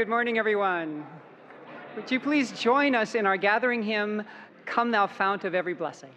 Good morning, everyone. Would you please join us in our gathering hymn, Come Thou Fount of Every Blessing.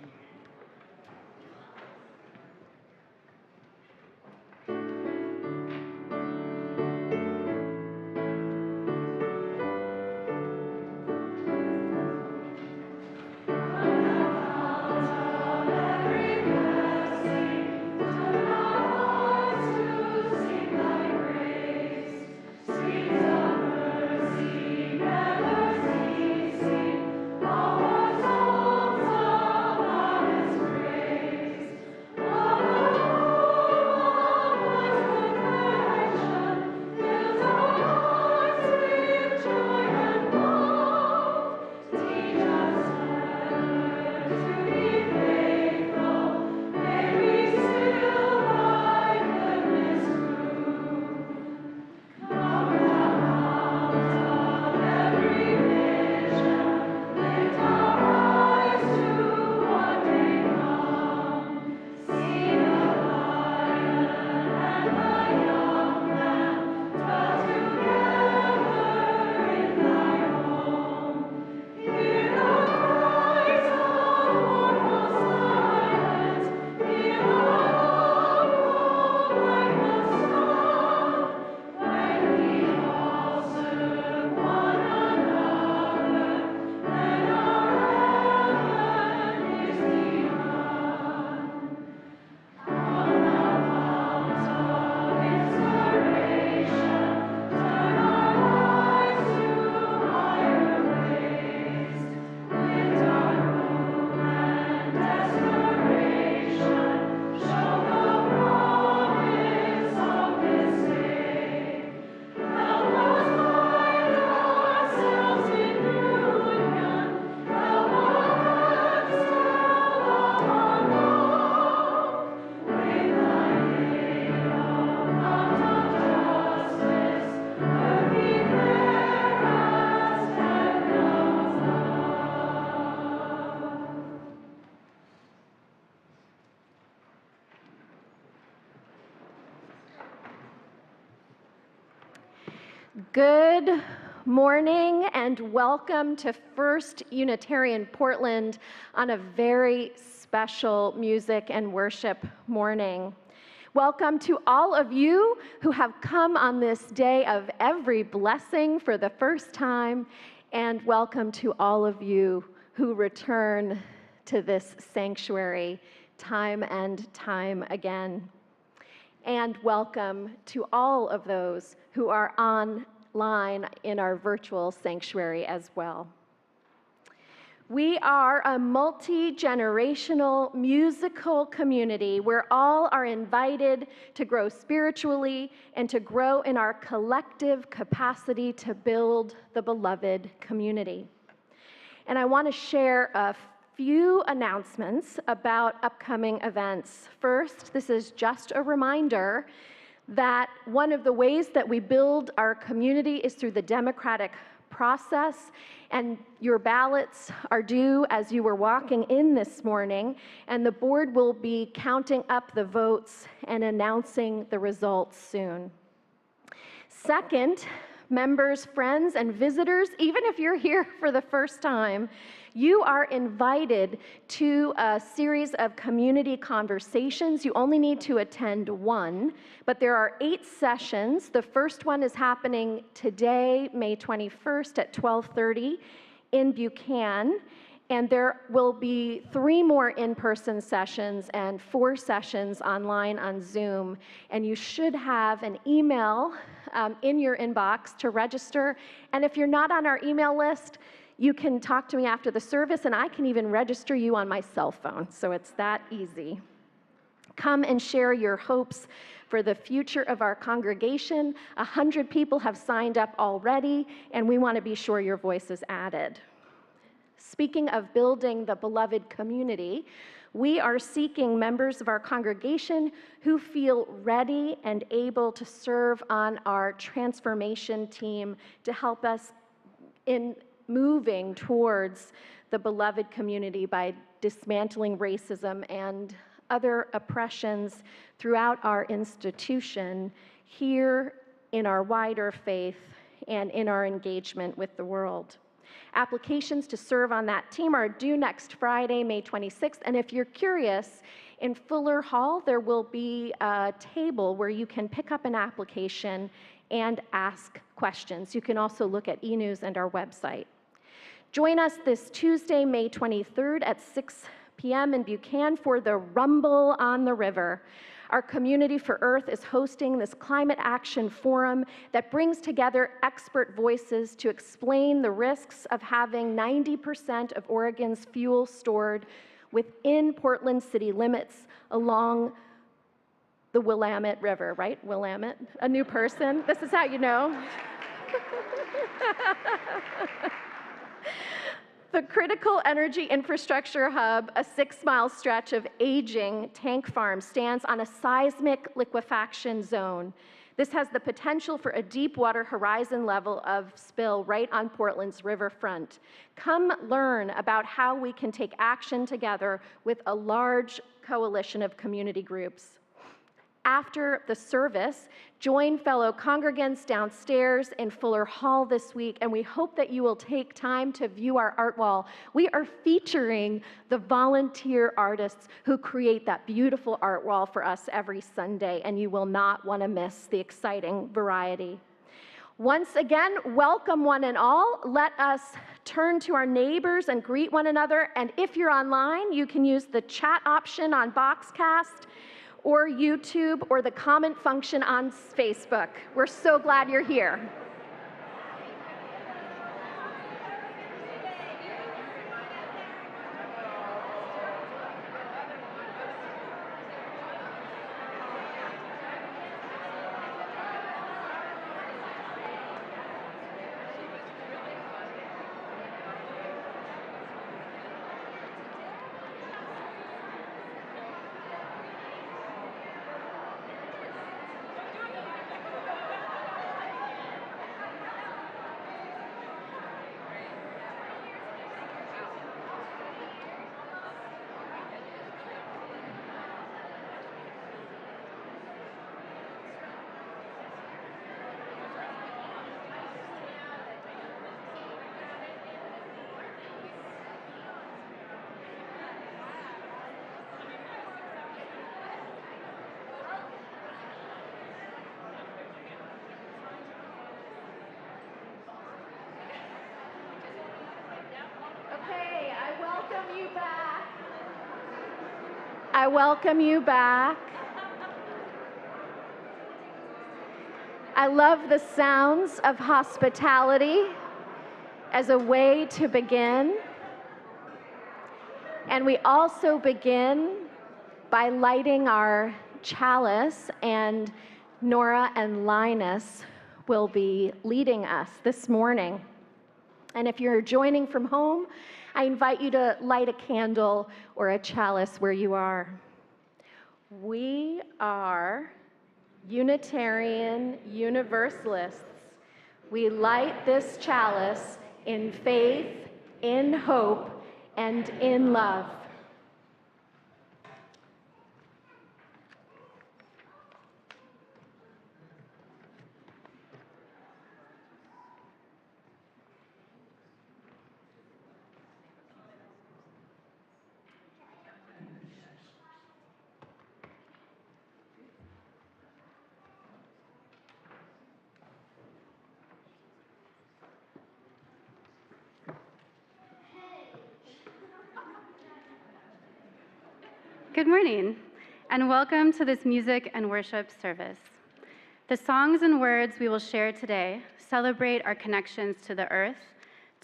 Good morning and welcome to First Unitarian Portland on a very special music and worship morning. Welcome to all of you who have come on this day of every blessing for the first time, and welcome to all of you who return to this sanctuary time and time again. And welcome to all of those who are online in our virtual sanctuary as well. We are a multi-generational musical community where all are invited to grow spiritually and to grow in our collective capacity to build the beloved community. And I want to share a few announcements about upcoming events. First, this is just a reminder that one of the ways that we build our community is through the democratic process, and your ballots are due as you were walking in this morning, and the board will be counting up the votes and announcing the results soon. Second, members, friends, and visitors, even if you're here for the first time, you are invited to a series of community conversations. You only need to attend one, but there are 8 sessions. The first one is happening today, May 21st at 12:30 in Buchanan, and there will be 3 more in-person sessions and 4 sessions online on Zoom, and you should have an email in your inbox to register, and if you're not on our email list, you can talk to me after the service, and I can even register you on my cell phone, so it's that easy. Come and share your hopes for the future of our congregation. 100 people have signed up already, and we want to be sure your voice is added. Speaking of building the beloved community, we are seeking members of our congregation who feel ready and able to serve on our transformation team to help us in moving towards the beloved community by dismantling racism and other oppressions throughout our institution here in our wider faith and in our engagement with the world. Applications to serve on that team are due next Friday, May 26th, and if you're curious, in Fuller Hall, there will be a table where you can pick up an application and ask questions. You can also look at eNews and our website. Join us this Tuesday, May 23rd at 6 p.m. in Buchanan for the Rumble on the River. Our Community for Earth is hosting this climate action forum that brings together expert voices to explain the risks of having 90% of Oregon's fuel stored within Portland city limits along the Willamette River, right? Willamette, a new person. This is how you know. The Critical Energy Infrastructure Hub, a 6-mile stretch of aging tank farms, stands on a seismic liquefaction zone. This has the potential for a deep water horizon level of spill right on Portland's riverfront. Come learn about how we can take action together with a large coalition of community groups. After the service, join fellow congregants downstairs in Fuller Hall this week, and we hope that you will take time to view our art wall. We are featuring the volunteer artists who create that beautiful art wall for us every Sunday, and you will not want to miss the exciting variety. Once again, welcome one and all. Let us turn to our neighbors and greet one another, and if you're online, you can use the chat option on Boxcast, or YouTube, or the comment function on Facebook. We're so glad you're here. I welcome you back. I love the sounds of hospitality as a way to begin. And we also begin by lighting our chalice, and Nora and Linus will be leading us this morning. And if you're joining from home, I invite you to light a candle or a chalice where you are. We are Unitarian Universalists. We light this chalice in faith, in hope, and in love. Good morning, and welcome to this music and worship service. The songs and words we will share today celebrate our connections to the earth,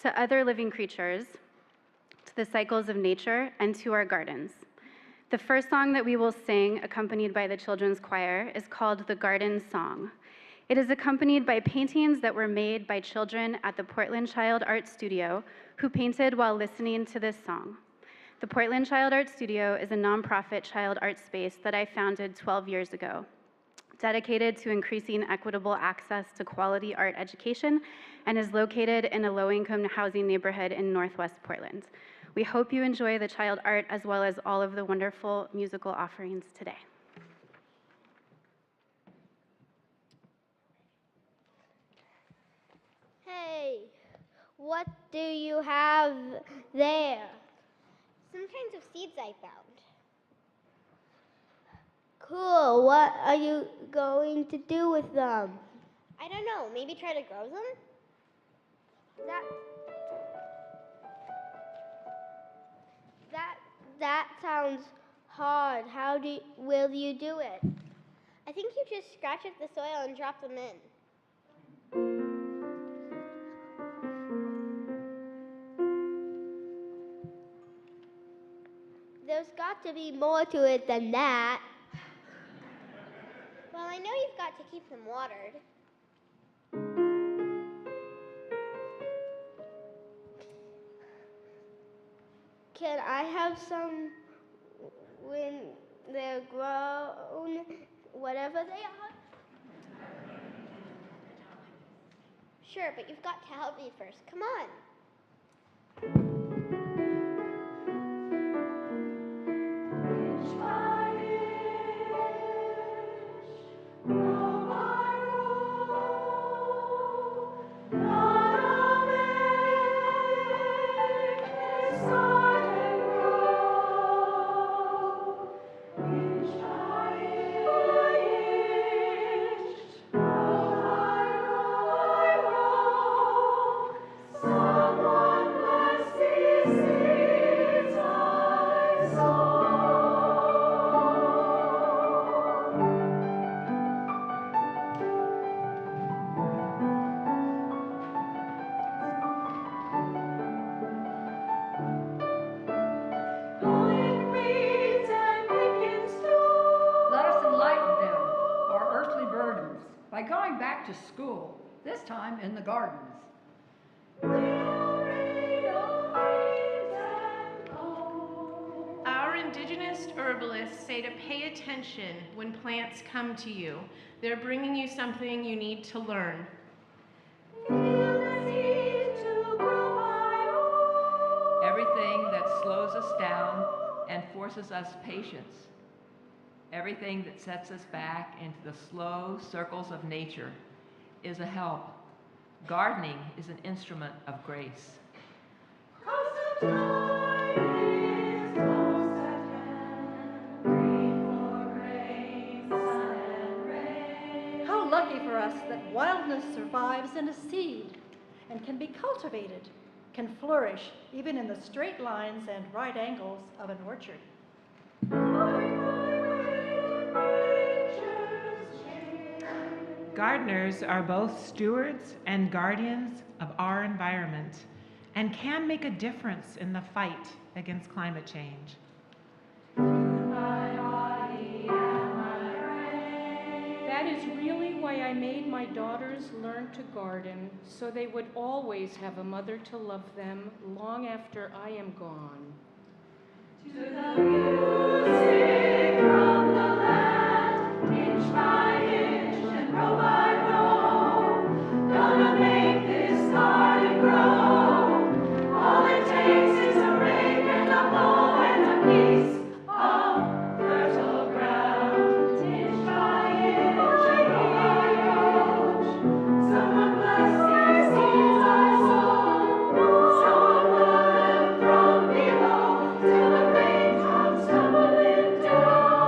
to other living creatures, to the cycles of nature, and to our gardens. The first song that we will sing, accompanied by the children's choir, is called The Garden Song. It is accompanied by paintings that were made by children at the Portland Child Art Studio who painted while listening to this song. The Portland Child Art Studio is a nonprofit child art space that I founded 12 years ago, dedicated to increasing equitable access to quality art education, and is located in a low-income housing neighborhood in Northwest Portland. We hope you enjoy the child art as well as all of the wonderful musical offerings today. do you have there? Some kinds of seeds I found. Cool. What are you going to do with them? I don't know. Maybe try to grow them? That sounds hard. How will you do it? I think you just scratch up the soil and drop them in. There's got to be more to it than that. Well, I know you've got to keep them watered. Can I have some when they're grown, whatever they are? Sure, but you've got to help me first. Come on. By going back to school, this time in the gardens. Our indigenous herbalists say to pay attention when plants come to you. They're bringing you something you need to learn. Everything that slows us down and forces us patience. Everything that sets us back into the slow circles of nature is a help. Gardening is an instrument of grace. How lucky for us that wildness survives in a seed and can be cultivated, can flourish even in the straight lines and right angles of an orchard. Gardeners are both stewards and guardians of our environment and can make a difference in the fight against climate change. That is really why I made my daughters learn to garden, so they would always have a mother to love them long after I am gone. To the music from the land, inch by inch and row by row, gonna make this garden grow. All it takes is a rake and a hoe and a piece of fertile ground. Inch by inch and row by row, someone bless these seeds I sow. Someone put them from below till the rain comes tumbling down.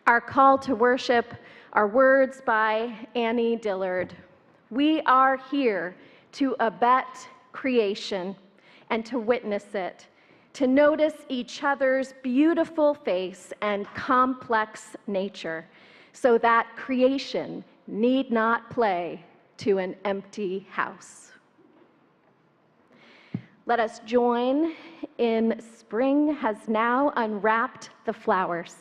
Our call to worship are words by Annie Dillard. We are here to abet creation and to witness it, to notice each other's beautiful face and complex nature, so that creation need not play to an empty house. Let us join in Spring Has Now Unwrapped the Flowers.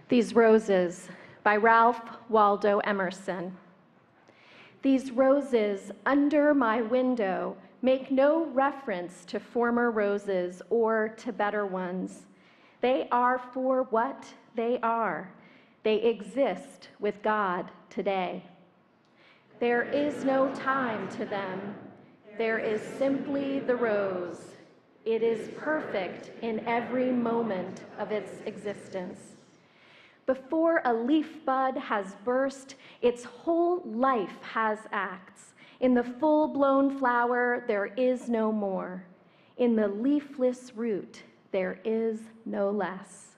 These Roses by Ralph Waldo Emerson. These roses under my window make no reference to former roses or to better ones. They are for what they are. They exist with God today. There is no time to them. There is simply the rose. It is perfect in every moment of its existence. Before a leaf bud has burst, its whole life has acts. In the full-blown flower, there is no more. In the leafless root, there is no less.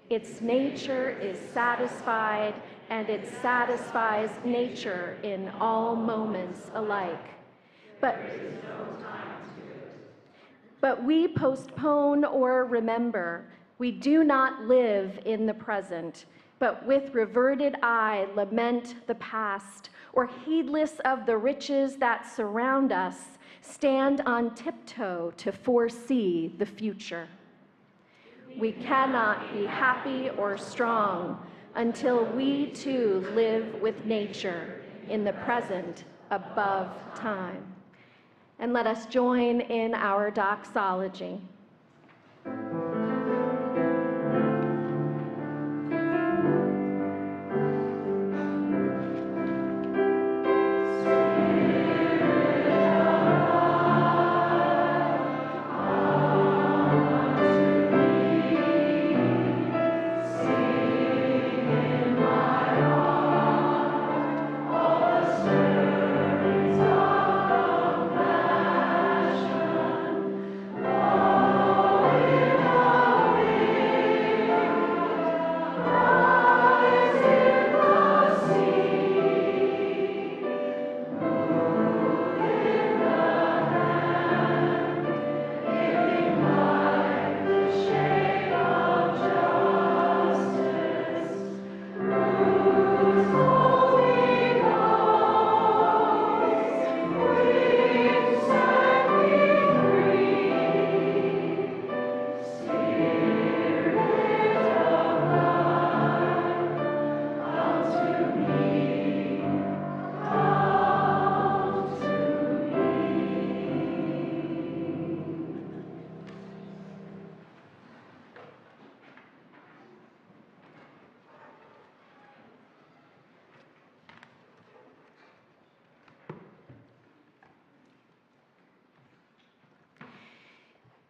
Its nature is satisfied, and it satisfies nature in all moments alike. But we postpone or remember. We do not live in the present, but with reverted eye lament the past, or heedless of the riches that surround us, stand on tiptoe to foresee the future. We cannot be happy or strong until we too live with nature in the present above time. And let us join in our doxology. Oh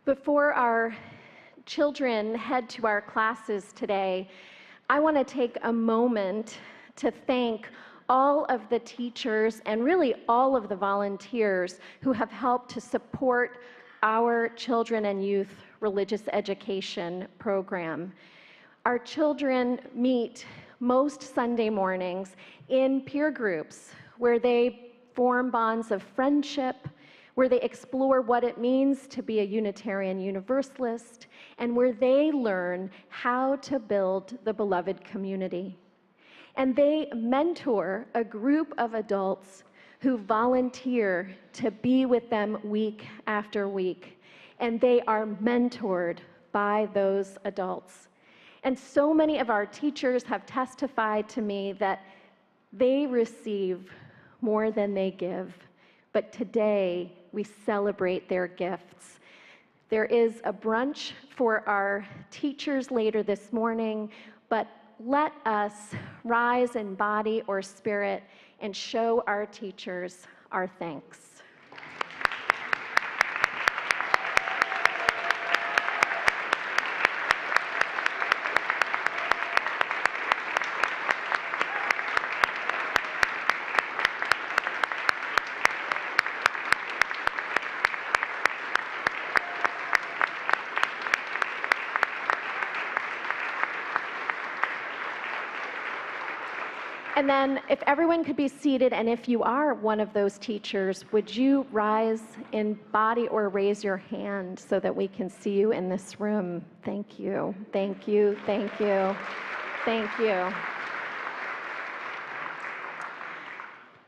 Before our children head to our classes today, I want to take a moment to thank all of the teachers and really all of the volunteers who have helped to support our children and youth religious education program. Our children meet most Sunday mornings in peer groups where they form bonds of friendship, where they explore what it means to be a Unitarian Universalist, and where they learn how to build the beloved community. And they mentor a group of adults who volunteer to be with them week after week. And they are mentored by those adults. And so many of our teachers have testified to me that they receive more than they give. But today, we celebrate their gifts. There is a brunch for our teachers later this morning, but let us rise in body or spirit and show our teachers our thanks. And then if everyone could be seated, and if you are one of those teachers, would you rise in body or raise your hand so that we can see you in this room? Thank you, thank you, thank you, thank you.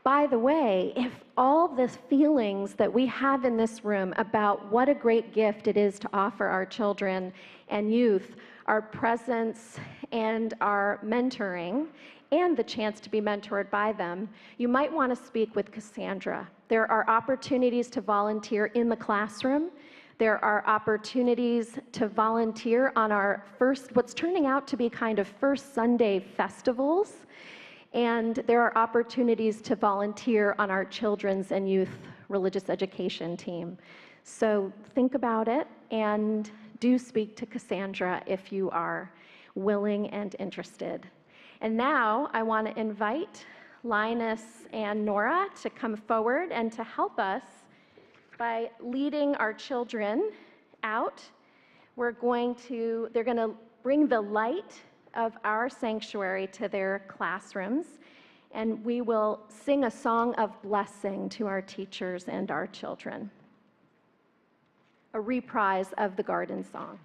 By the way, if all the feelings that we have in this room about what a great gift it is to offer our children and youth, our presence and our mentoring, and the chance to be mentored by them, you might want to speak with Cassandra. There are opportunities to volunteer in the classroom. There are opportunities to volunteer on our what's turning out to be kind of first Sunday festivals. And there are opportunities to volunteer on our children's and youth religious education team. So think about it and do speak to Cassandra if you are willing and interested. And now I want to invite Linus and Nora to come forward and to help us by leading our children out. They're going to bring the light of our sanctuary to their classrooms, and we will sing a song of blessing to our teachers and our children. A reprise of the garden song.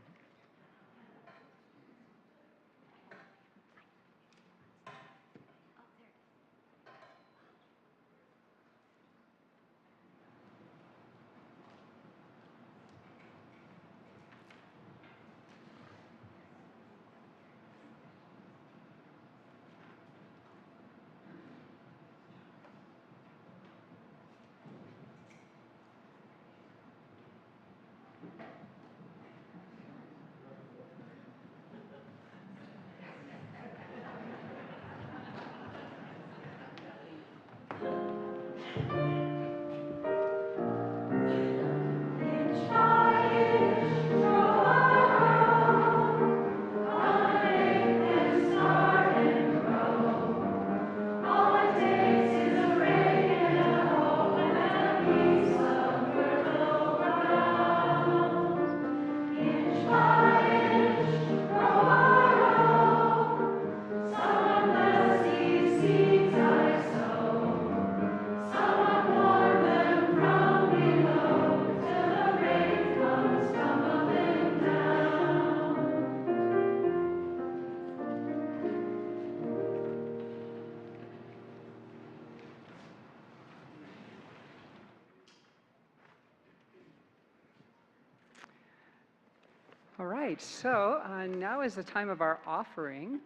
All right, so now is the time of our offering.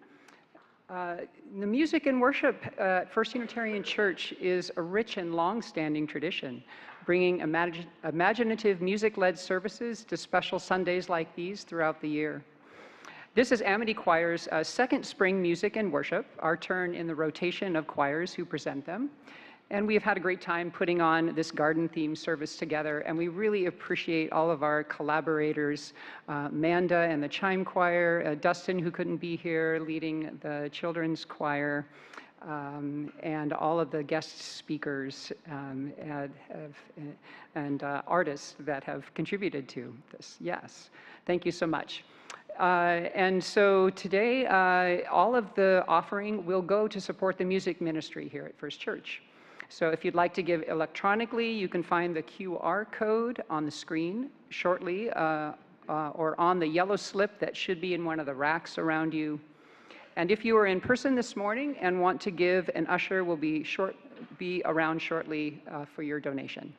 The music and worship at First Unitarian Church is a rich and long-standing tradition, bringing imaginative music-led services to special Sundays like these throughout the year. This is Amity Choir's second spring music and worship, our turn in the rotation of choirs who present them. And we have had a great time putting on this garden-themed service together, and we really appreciate all of our collaborators, Manda and the Chime Choir, Dustin, who couldn't be here, leading the children's choir, and all of the guest speakers and artists that have contributed to this. Yes, thank you so much. And so today, all of the offering will go to support the music ministry here at First Church. So if you'd like to give electronically, you can find the QR code on the screen shortly, or on the yellow slip that should be in one of the racks around you. And if you are in person this morning and want to give, an usher will be around shortly for your donation.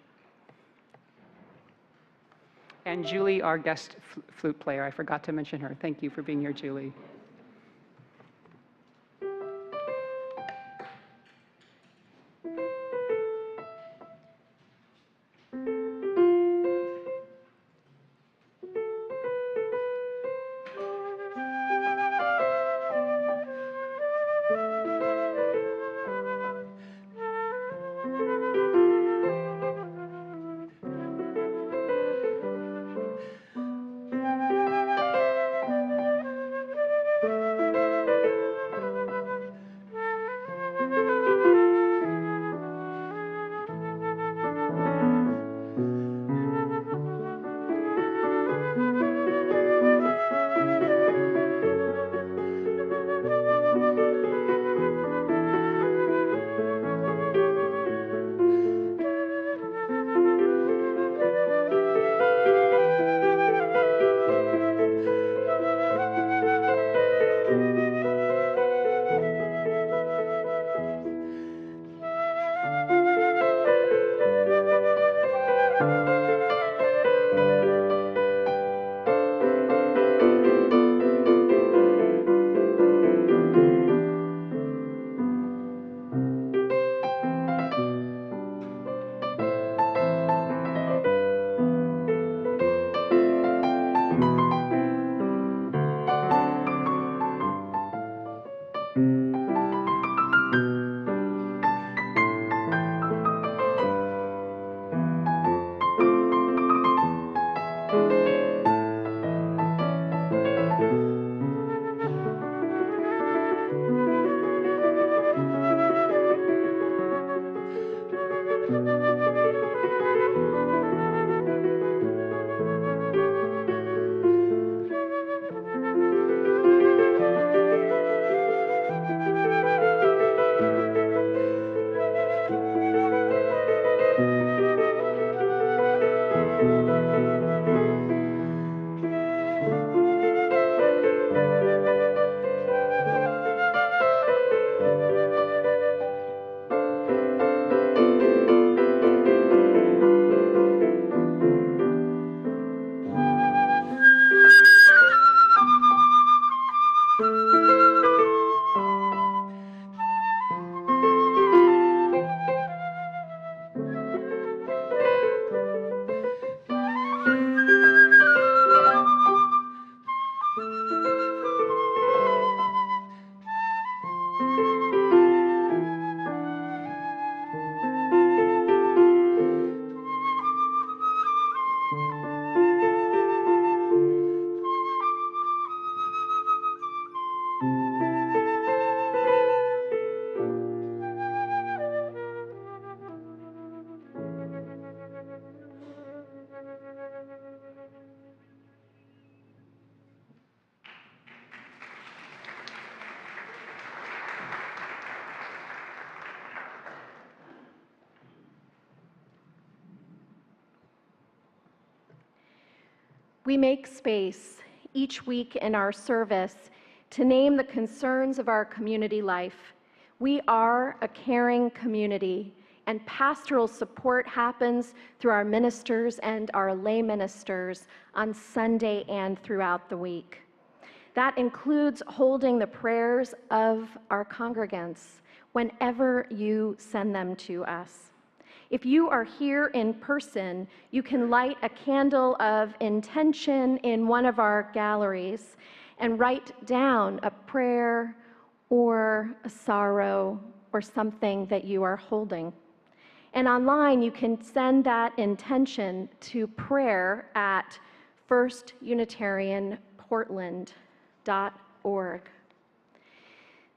And Julie, our guest flute player, I forgot to mention her. Thank you for being here, Julie. We make space each week in our service to name the concerns of our community life. We are a caring community, and pastoral support happens through our ministers and our lay ministers on Sunday and throughout the week. That includes holding the prayers of our congregants whenever you send them to us. If you are here in person, you can light a candle of intention in one of our galleries and write down a prayer or a sorrow or something that you are holding. And online, you can send that intention to prayer at firstunitarianportland.org.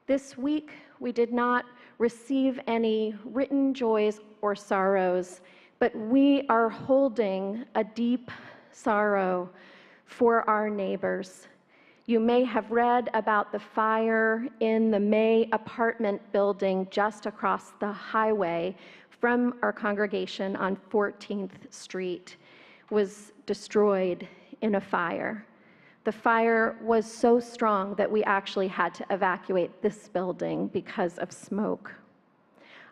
This week, we did not receive any written joys or sorrows, but we are holding a deep sorrow for our neighbors. You may have read about the fire in the May apartment building just across the highway from our congregation on 14th Street. Was destroyed in a fire. The fire was so strong that we actually had to evacuate this building because of smoke.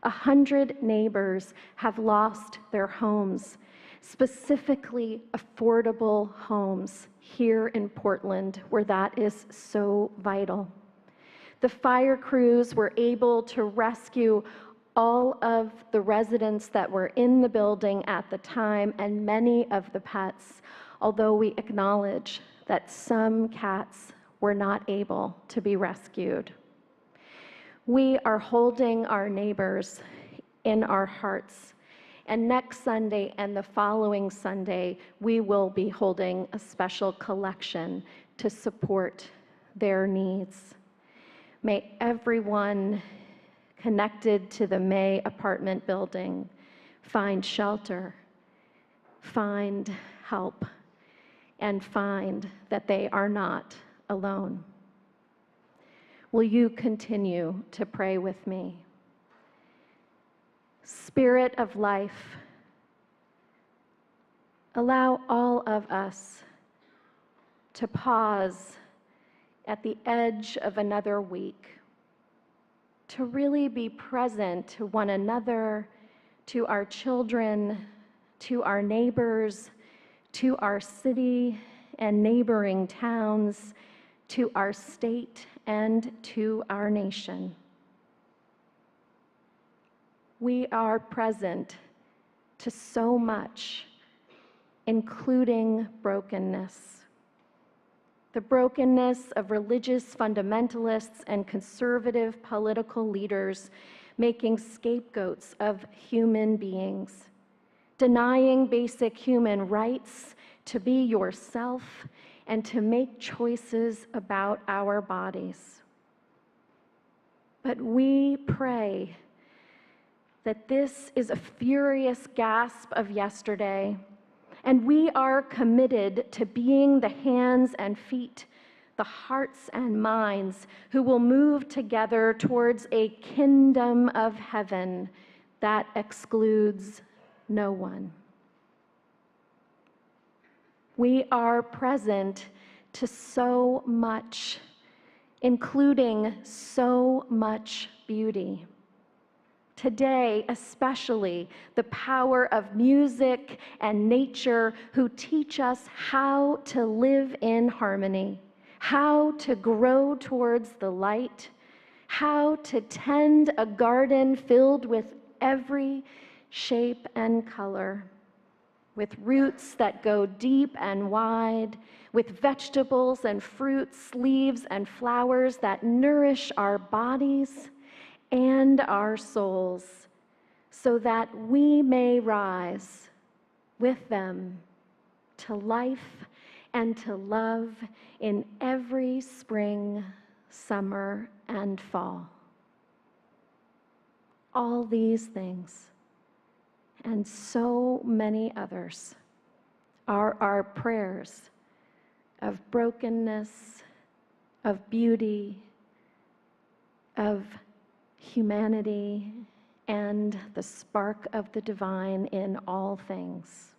100 neighbors have lost their homes, specifically affordable homes here in Portland, where that is so vital. The fire crews were able to rescue all of the residents that were in the building at the time and many of the pets, although we acknowledge that some cats were not able to be rescued. We are holding our neighbors in our hearts, and next Sunday and the following Sunday, we will be holding a special collection to support their needs. May everyone connected to the May apartment building find shelter, find help, and find that they are not alone. Will you continue to pray with me? Spirit of life, allow all of us to pause at the edge of another week, to really be present to one another, to our children, to our neighbors, to our city and neighboring towns, to our state and to our nation. We are present to so much, including brokenness. The brokenness of religious fundamentalists and conservative political leaders making scapegoats of human beings, denying basic human rights to be yourself and to make choices about our bodies. But we pray that this is a furious gasp of yesterday, and we are committed to being the hands and feet, the hearts and minds who will move together towards a kingdom of heaven that excludes no one. We are present to so much, including so much beauty. Today, especially, the power of music and nature who teach us how to live in harmony, how to grow towards the light, how to tend a garden filled with every shape and color, with roots that go deep and wide, with vegetables and fruits, leaves and flowers that nourish our bodies and our souls, so that we may rise with them to life and to love in every spring, summer, and fall. All these things and so many others are our prayers of brokenness, of beauty, of humanity, and the spark of the divine in all things.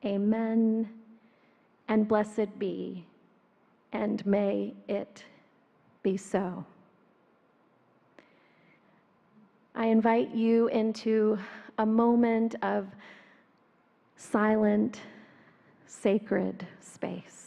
Amen, and blessed be, and may it be so. I invite you into a moment of silent, sacred space.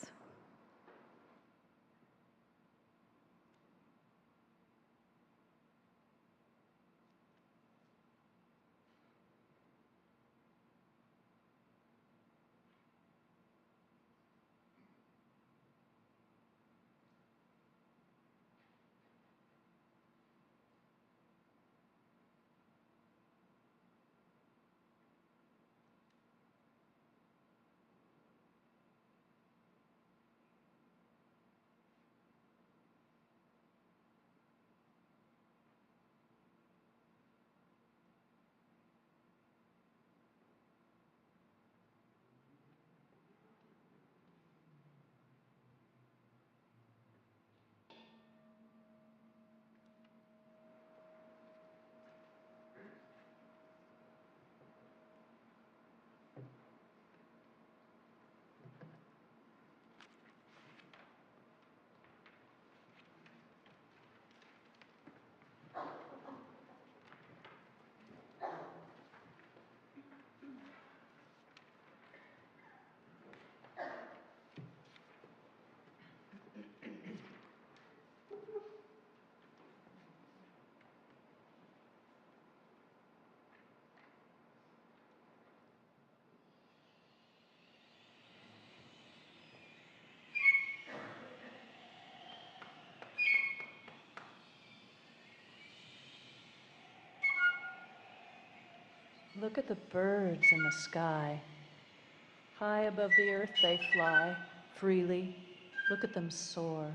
Look at the birds in the sky. High above the earth they fly, freely. Look at them soar.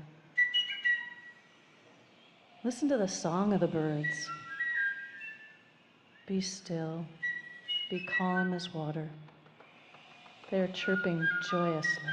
Listen to the song of the birds. Be still, be calm as water. They are chirping joyously.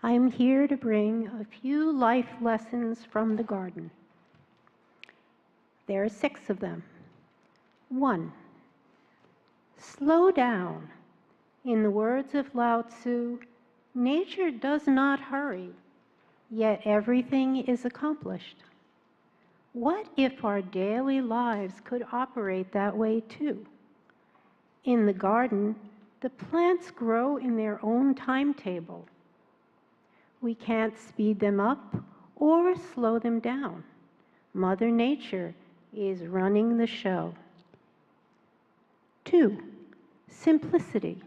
I'm here to bring a few life lessons from the garden. There are 6 of them. 1, slow down. In the words of Lao Tzu, nature does not hurry, yet everything is accomplished. What if our daily lives could operate that way too? In the garden, The plants grow in their own timetable. We can't speed them up or slow them down. Mother Nature is running the show. 2, simplicity.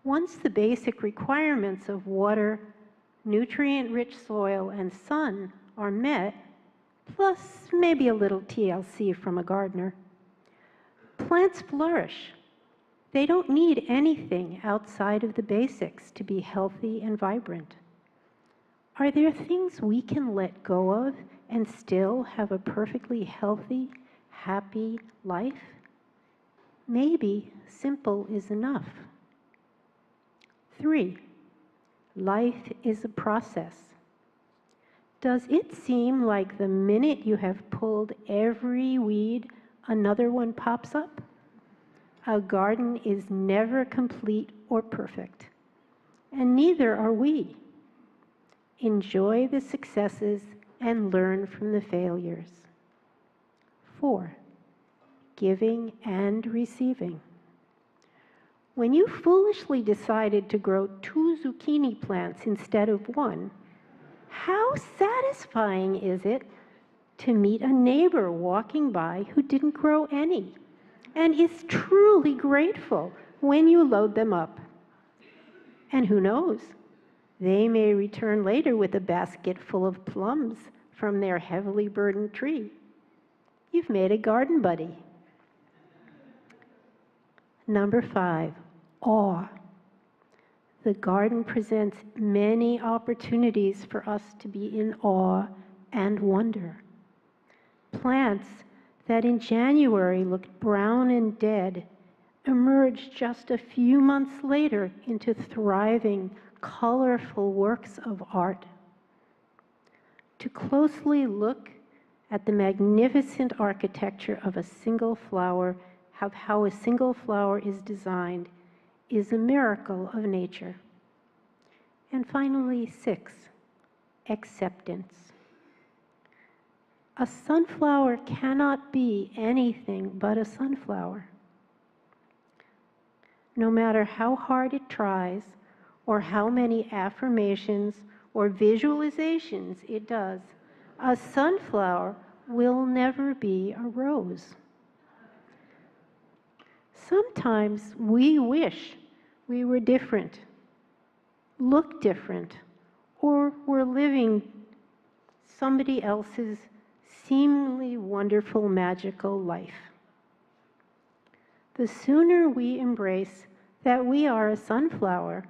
Once the basic requirements of water, nutrient-rich soil, and sun are met, plus maybe a little TLC from a gardener, plants flourish. They don't need anything outside of the basics to be healthy and vibrant. Are there things we can let go of and still have a perfectly healthy, happy life? Maybe simple is enough. 3, life is a process. Does it seem like the minute you have pulled every weed, another one pops up? A garden is never complete or perfect, and neither are we. Enjoy the successes and learn from the failures. 4, giving and receiving. When you foolishly decided to grow 2 zucchini plants instead of 1, how satisfying is it to meet a neighbor walking by who didn't grow any and is truly grateful when you load them up? And who knows, they may return later with a basket full of plums from their heavily burdened tree. You've made a garden buddy. Number 5, awe. The garden presents many opportunities for us to be in awe and wonder. Plants that in January looked brown and dead emerge just a few months later into thriving, colorful works of art. To closely look at the magnificent architecture of a single flower, of how a single flower is designed, is a miracle of nature. And finally, 6, acceptance. A sunflower cannot be anything but a sunflower. No matter how hard it tries, or how many affirmations or visualizations it does, a sunflower will never be a rose. Sometimes we wish we were different, looked different, or were living somebody else's seemingly wonderful, magical life. The sooner we embrace that we are a sunflower,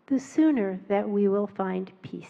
the sooner that we will find peace.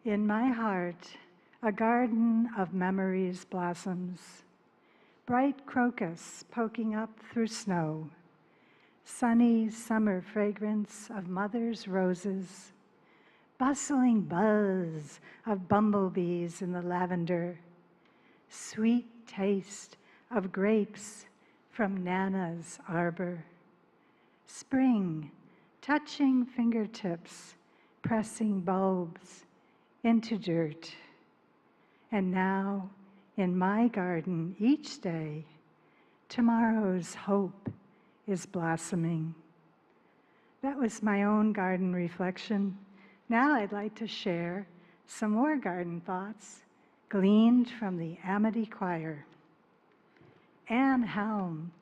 In my heart, a garden of memories blossoms, bright crocus poking up through snow, sunny summer fragrance of mother's roses, bustling buzz of bumblebees in the lavender, sweet taste of grapes from Nana's arbor, spring touching fingertips, pressing bulbs into dirt. And now, in my garden each day, tomorrow's hope is blossoming. That was my own garden reflection. Now I'd like to share some more garden thoughts gleaned from the Amity Choir. Anne Helm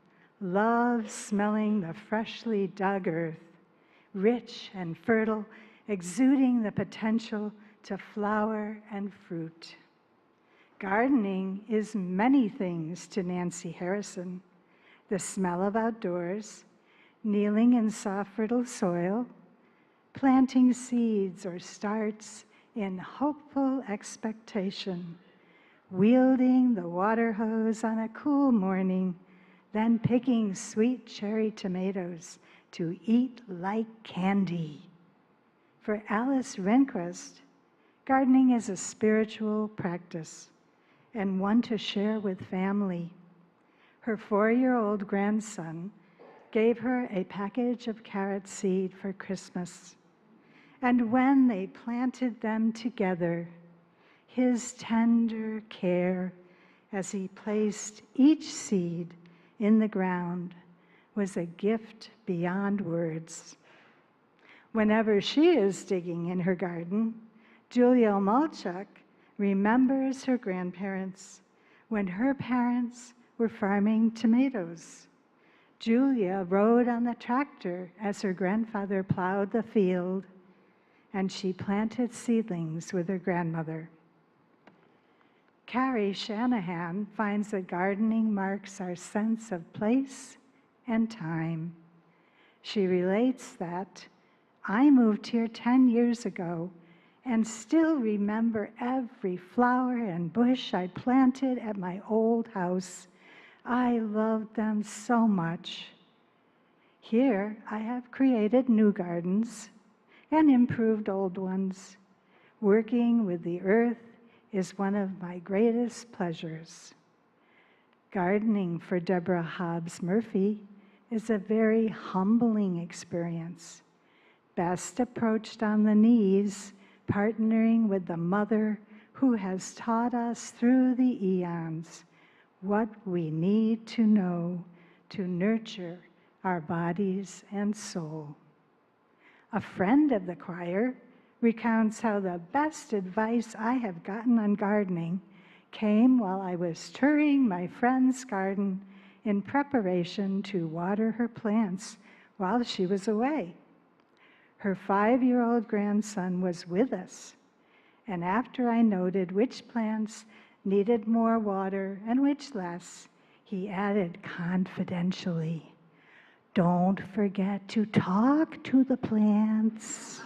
loves smelling the freshly dug earth, rich and fertile, exuding the potential to flower and fruit. Gardening is many things to Nancy Harrison: the smell of outdoors, kneeling in soft, fertile soil, planting seeds or starts in hopeful expectation, wielding the water hose on a cool morning, then picking sweet cherry tomatoes to eat like candy. For Alice Rehnquist, gardening is a spiritual practice and one to share with family. Her 4-year-old grandson gave her a package of carrot seed for Christmas. And when they planted them together, his tender care as he placed each seed in the ground was a gift beyond words. Whenever she is digging in her garden, Julia Malchuk remembers her grandparents when her parents were farming tomatoes. Julia rode on the tractor as her grandfather plowed the field, and she planted seedlings with her grandmother. Carrie Shanahan finds that gardening marks our sense of place and time. She relates that, "I moved here 10 years ago and still remember every flower and bush I planted at my old house. I loved them so much. Here I have created new gardens and improved old ones. Working with the earth is one of my greatest pleasures." Gardening for Deborah Hobbs Murphy is a very humbling experience, best approached on the knees, partnering with the mother who has taught us through the eons what we need to know to nurture our bodies and soul. A friend of the choir recounts how the best advice I have gotten on gardening came while I was touring my friend's garden in preparation to water her plants while she was away. Her 5-year-old grandson was with us, and after I noted which plants needed more water and which less, he added confidentially, "Don't forget to talk to the plants."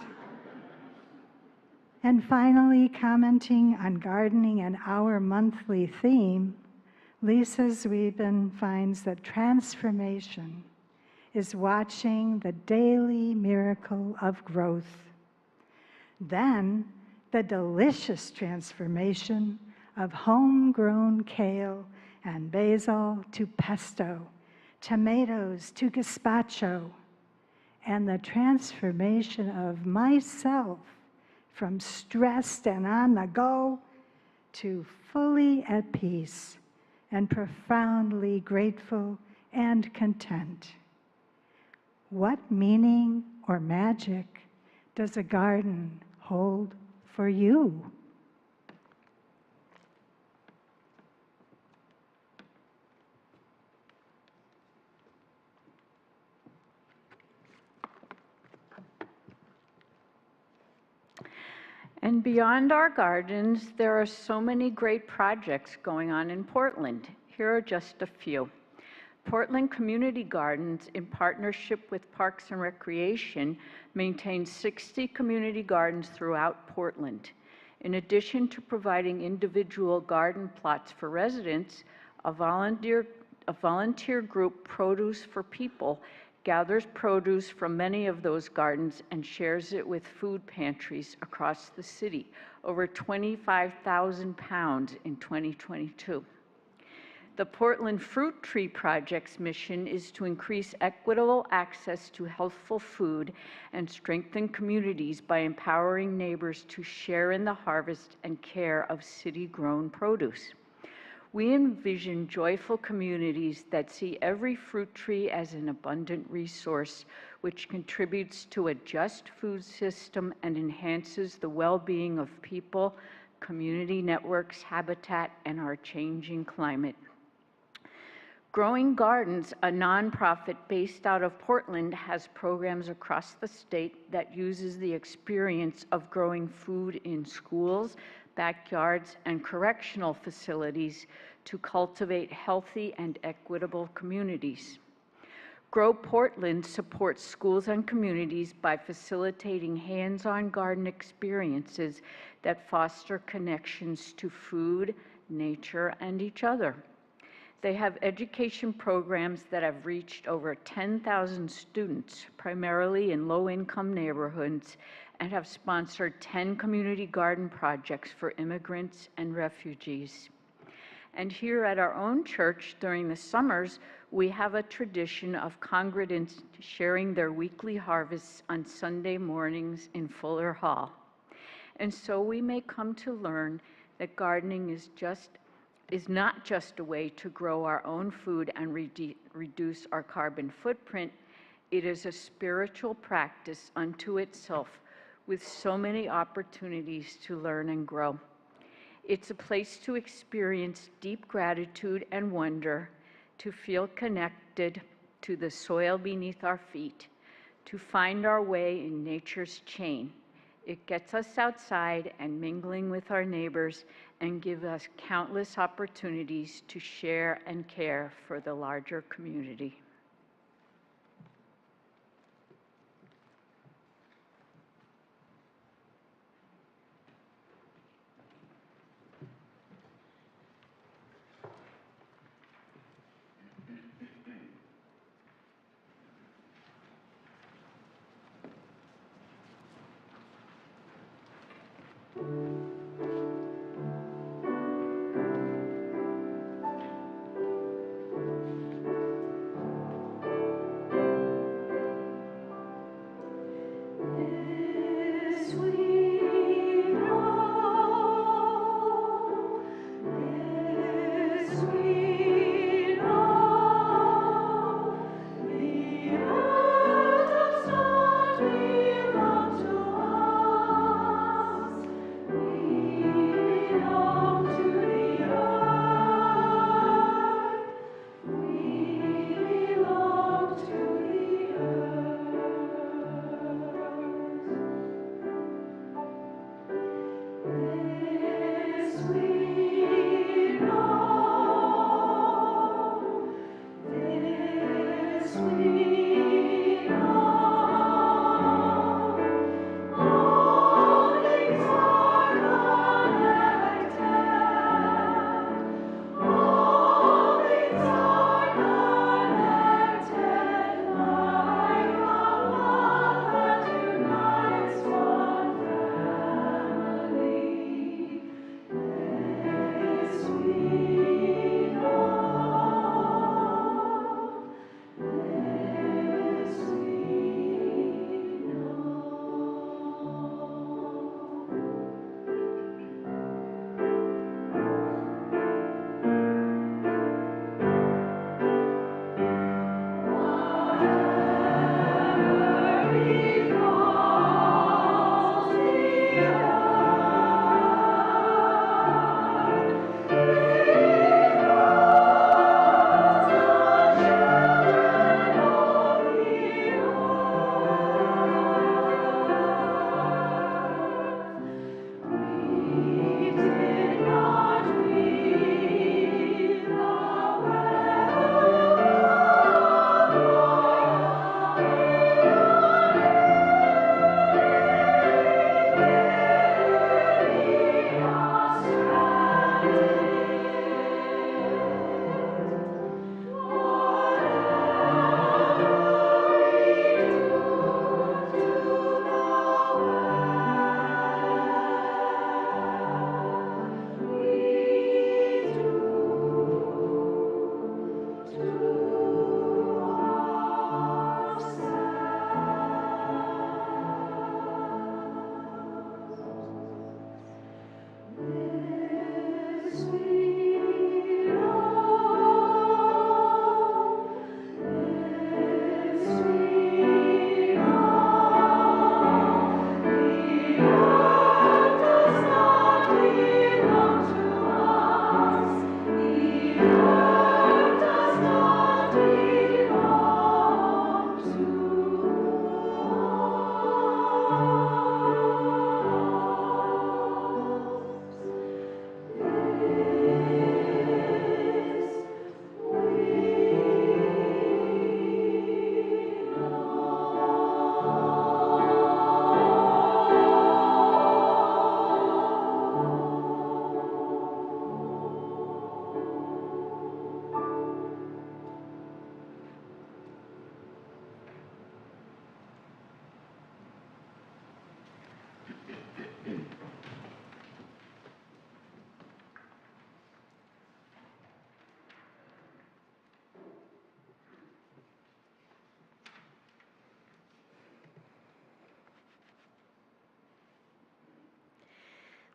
And finally, commenting on gardening and our monthly theme, Lisa Zwieben finds that transformation is watching the daily miracle of growth. Then, the delicious transformation of homegrown kale and basil to pesto, tomatoes to gazpacho, and the transformation of myself from stressed and on the go to fully at peace and profoundly grateful and content. What meaning or magic does a garden hold for you? And beyond our gardens, there are so many great projects going on in Portland. Here are just a few. Portland Community Gardens, in partnership with Parks and Recreation, maintains 60 community gardens throughout Portland. In addition to providing individual garden plots for residents, a volunteer group, Produce for People, gathers produce from many of those gardens and shares it with food pantries across the city, over 25,000 pounds in 2022. The Portland Fruit Tree Project's mission is to increase equitable access to healthful food and strengthen communities by empowering neighbors to share in the harvest and care of city-grown produce. We envision joyful communities that see every fruit tree as an abundant resource, which contributes to a just food system and enhances the well-being of people, community networks, habitat, and our changing climate. Growing Gardens, a nonprofit based out of Portland, has programs across the state that uses the experience of growing food in schools, backyards, and correctional facilities to cultivate healthy and equitable communities. Grow Portland supports schools and communities by facilitating hands-on garden experiences that foster connections to food, nature, and each other. They have education programs that have reached over 10,000 students, primarily in low-income neighborhoods, and have sponsored 10 community garden projects for immigrants and refugees. And here at our own church, during the summers, we have a tradition of congregants sharing their weekly harvests on Sunday mornings in Fuller Hall. And so we may come to learn that gardening is not just a way to grow our own food and reduce our carbon footprint. It is a spiritual practice unto itself, with so many opportunities to learn and grow. It's a place to experience deep gratitude and wonder, to feel connected to the soil beneath our feet, to find our way in nature's chain. It gets us outside and mingling with our neighbors and gives us countless opportunities to share and care for the larger community.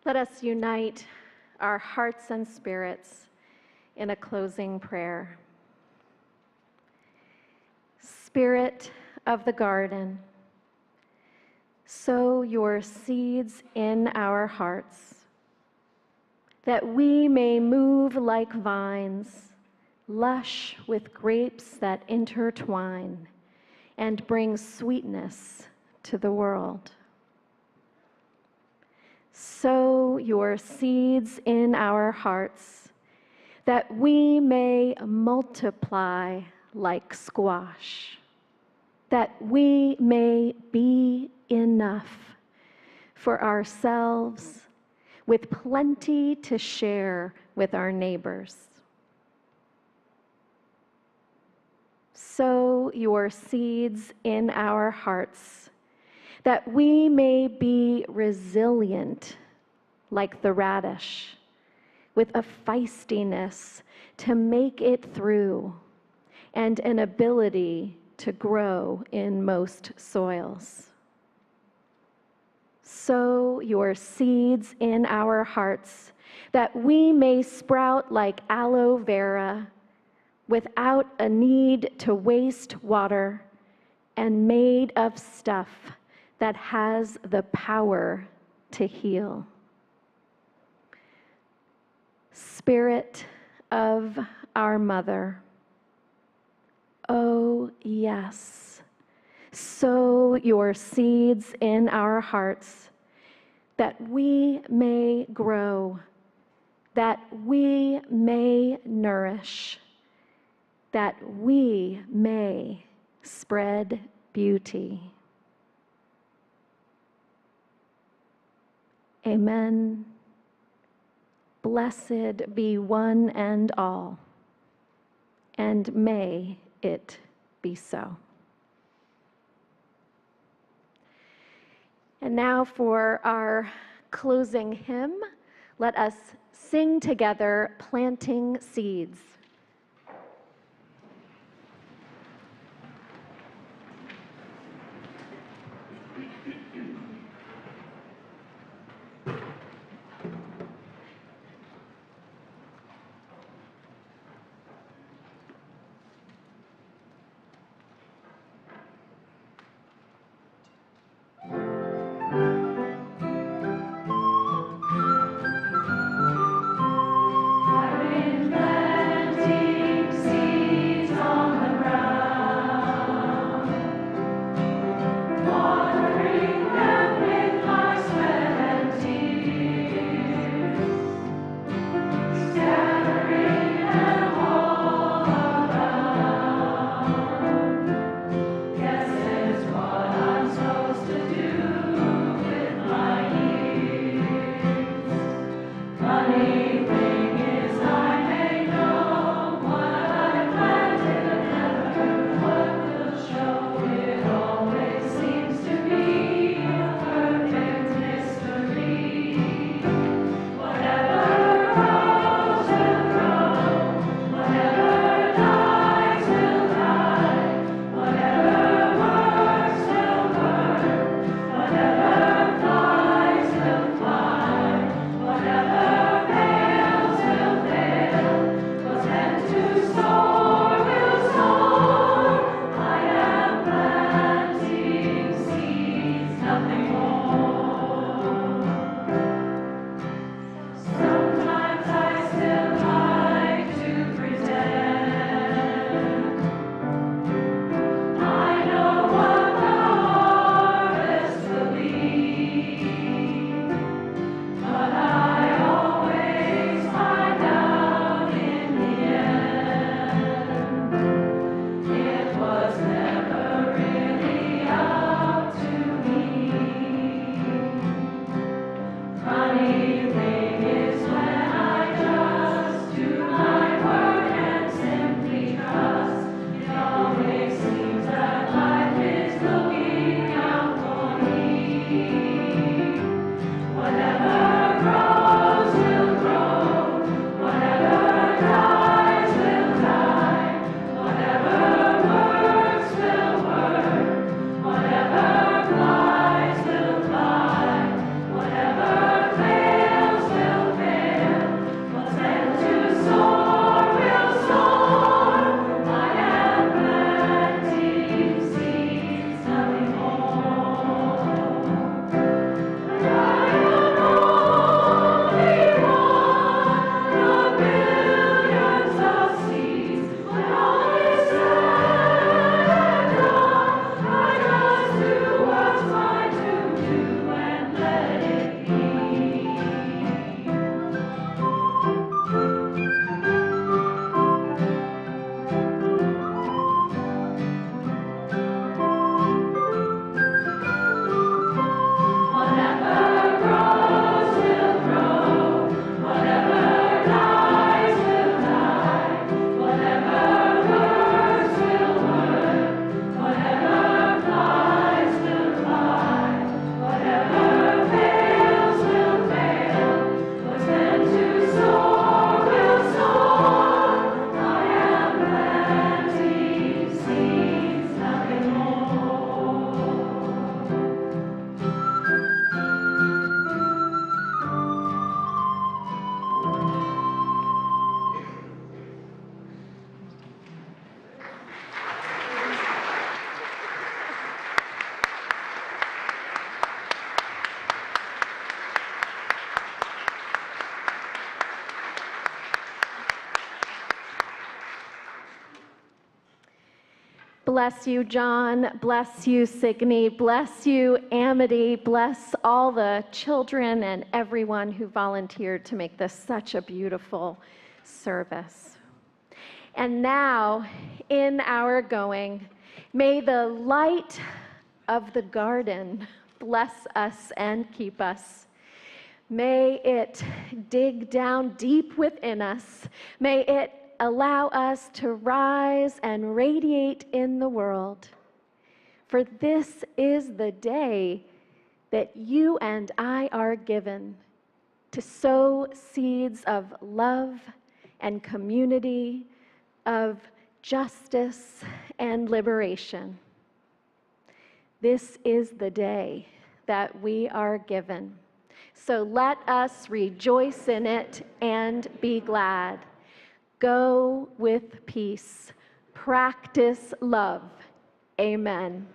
Let us unite our hearts and spirits in a closing prayer. Spirit of the garden, sow your seeds in our hearts, that we may move like vines, lush with grapes that intertwine and bring sweetness to the world. Sow your seeds in our hearts, that we may multiply like squash, that we may be enough for ourselves, with plenty to share with our neighbors. Sow your seeds in our hearts, that we may be resilient like the radish, with a feistiness to make it through and an ability to grow in most soils. Sow your seeds in our hearts, that we may sprout like aloe vera, without a need to waste water, and made of stuff that has the power to heal. Spirit of our mother, oh yes, sow your seeds in our hearts, that we may grow, that we may nourish, that we may spread beauty. Amen. Blessed be one and all, and may it be so. And now for our closing hymn, let us sing together, Planting Seeds. Believe Bless you, John. Bless you, Signe. Bless you, Amity. Bless all the children and everyone who volunteered to make this such a beautiful service. And now, in our going, may the light of the garden bless us and keep us. May it dig down deep within us. May it allow us to rise and radiate in the world. For this is the day that you and I are given to sow seeds of love and community, of justice and liberation. This is the day that we are given. So let us rejoice in it and be glad. Go with peace. Practice love. Amen.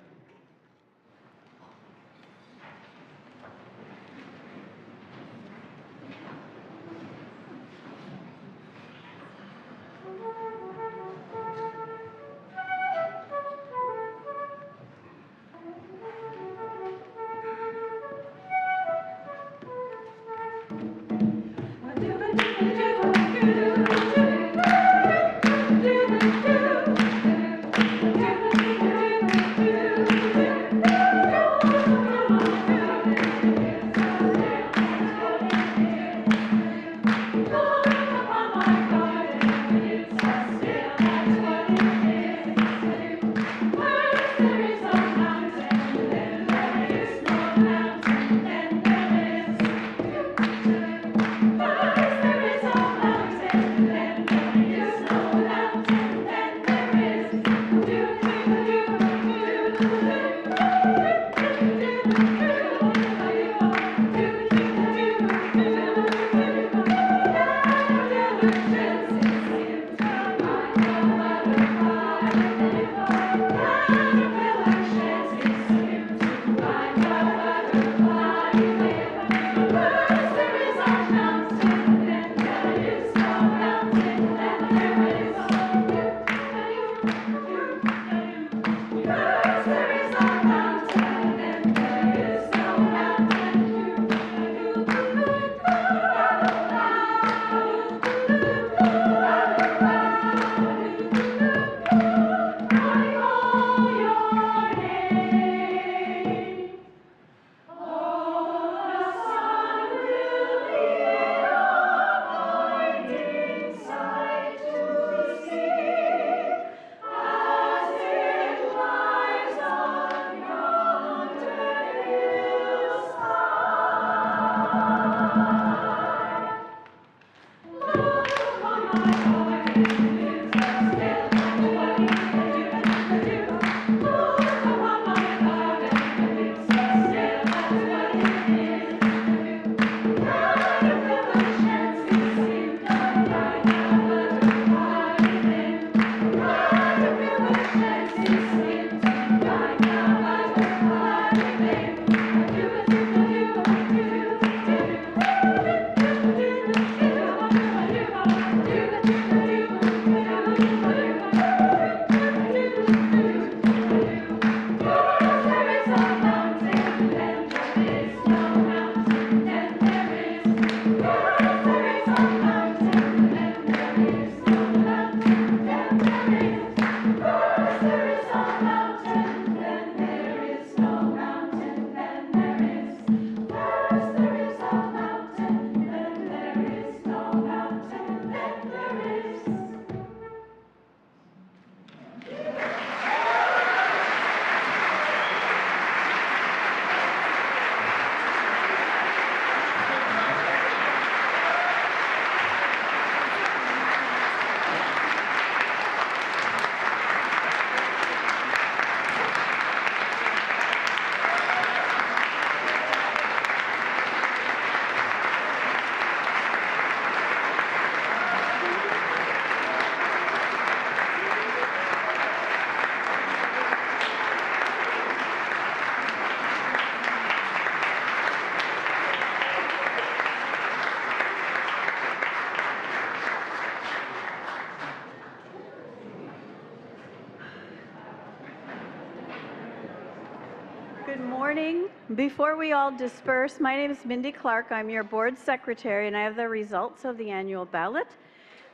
Before we all disperse, my name is Mindy Clark. I'm your board secretary, and I have the results of the annual ballot.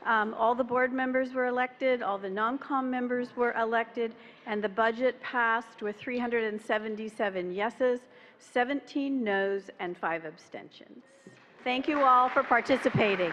All the board members were elected, all the non-com members were elected, and the budget passed with 377 yeses, 17 noes, and 5 abstentions. Thank you all for participating.